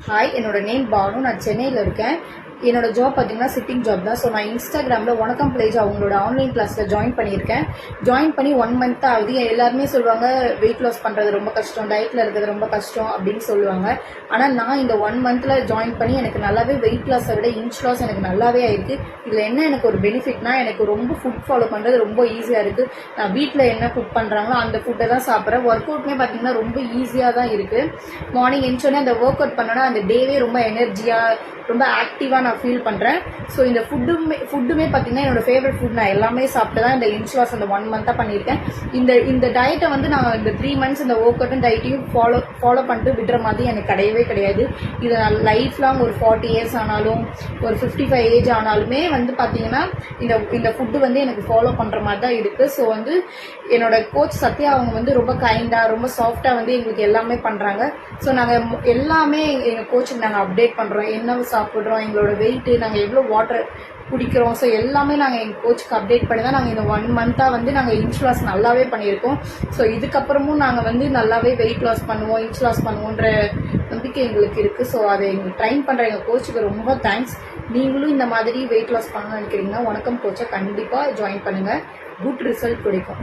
Hi, என்னோட name Banu. நான் சென்னையில் இருக்கேன். என்னோட ஜாப் பார்த்தீங்கன்னா சிட்டிங் ஜாப் தான். ஸோ நான் இன்ஸ்டாகிராமில் வணக்கம் பிளேஜ் அவங்களோட ஆன்லைன் கிளாஸில் ஜாயின் பண்ணியிருக்கேன். ஜாயின் பண்ணி 1 month ஆகுது. எல்லாருமே சொல்லுவாங்க வெயிட் லாஸ் பண்ணுறது ரொம்ப கஷ்டம், டயட்டில் இருக்கிறது ரொம்ப கஷ்டம் அப்படின்னு சொல்லுவாங்க. ஆனால் நான் இந்த 1 monthல ஜாயின் பண்ணி எனக்கு நல்லாவே வெயிட் லாஸை விட இன்ச் லாஸ் எனக்கு நல்லாவே ஆயிருக்கு. இதில் என்ன எனக்கு ஒரு பெனிஃபிட்னா, எனக்கு ரொம்ப ஃபுட் ஃபாலோ பண்ணுறது ரொம்ப ஈஸியாக இருக்குது. நான் வீட்டில் என்ன குக் பண்ணுறாங்களோ அந்த ஃபுட்டை தான் சாப்பிட்றேன். ஒர்க் அவுட்மே பார்த்தீங்கன்னா ரொம்ப ஈஸியாக தான் இருக்குது. மார்னிங் எழுந்தோடனே அந்த ஒர்க் அவுட் பண்ணோன்னா அந்த டேவே ரொம்ப எனர்ஜியாக ரொம்ப ஆக்டிவாக நான் ஃபீல் பண்ணுறேன். ஸோ இந்த ஃபுட்டுமே பார்த்தீங்கன்னா என்னோட ஃபேவரட் ஃபுட். நான் எல்லாமே சாப்பிட்டு தான் இந்த இன்ச் லாஸ் அந்த 1 month பண்ணியிருக்கேன். இந்த டயட்டை வந்து நான் இந்த 3 months இந்த ஒர்க் அவுட்டும் டயட்டையும் ஃபாலோ பண்ணிட்டு விடுற மாதிரி எனக்கு கிடையாது. இதை நான் லைஃப் லாங் ஒரு 40 years ஆனாலும் ஒரு 55 age ஆனாலுமே வந்து பார்த்தீங்கன்னா இந்த ஃபுட்டு வந்து எனக்கு ஃபாலோ பண்ணுற மாதிரி தான் இருக்குது. ஸோ வந்து என்னோட கோச் சத்யா அவங்க வந்து ரொம்ப கைண்டாக ரொம்ப சாஃப்டாக வந்து எங்களுக்கு எல்லாமே பண்ணுறாங்க. ஸோ நாங்கள் எல்லாமே எங்கள் கோச்சுக்கு நாங்கள் அப்டேட் பண்ணுறோம். என்ன சாப்பிட்றோம், எங்களோட வெயிட்டு, நாங்கள் எவ்வளோ வாட்டர் குடிக்கிறோம். ஸோ எல்லாமே நாங்கள் எங்கள் கோச்சுக்கு அப்டேட் பண்ணி தான் நாங்கள் இந்த 1 month வந்து நாங்கள் இன்ச் லாஸ் நல்லாவே பண்ணியிருக்கோம். ஸோ இதுக்கப்புறமும் நாங்கள் வந்து நல்லாவே வெயிட் லாஸ் பண்ணுவோம், இன்ச் லாஸ் பண்ணுவோன்ற நம்பிக்கை எங்களுக்கு இருக்குது. ஸோ அதை எங்களுக்கு ட்ரைன் பண்ணுற எங்கள் கோச்சுக்கு ரொம்ப தேங்க்ஸ். நீங்களும் இந்த மாதிரி வெயிட் லாஸ் பண்ணணும்னு நினைக்கிறீங்கன்னா வணக்கம் கோச்சை கண்டிப்பாக ஜாயின் பண்ணுங்கள். குட் ரிசல்ட் கிடைக்கும்.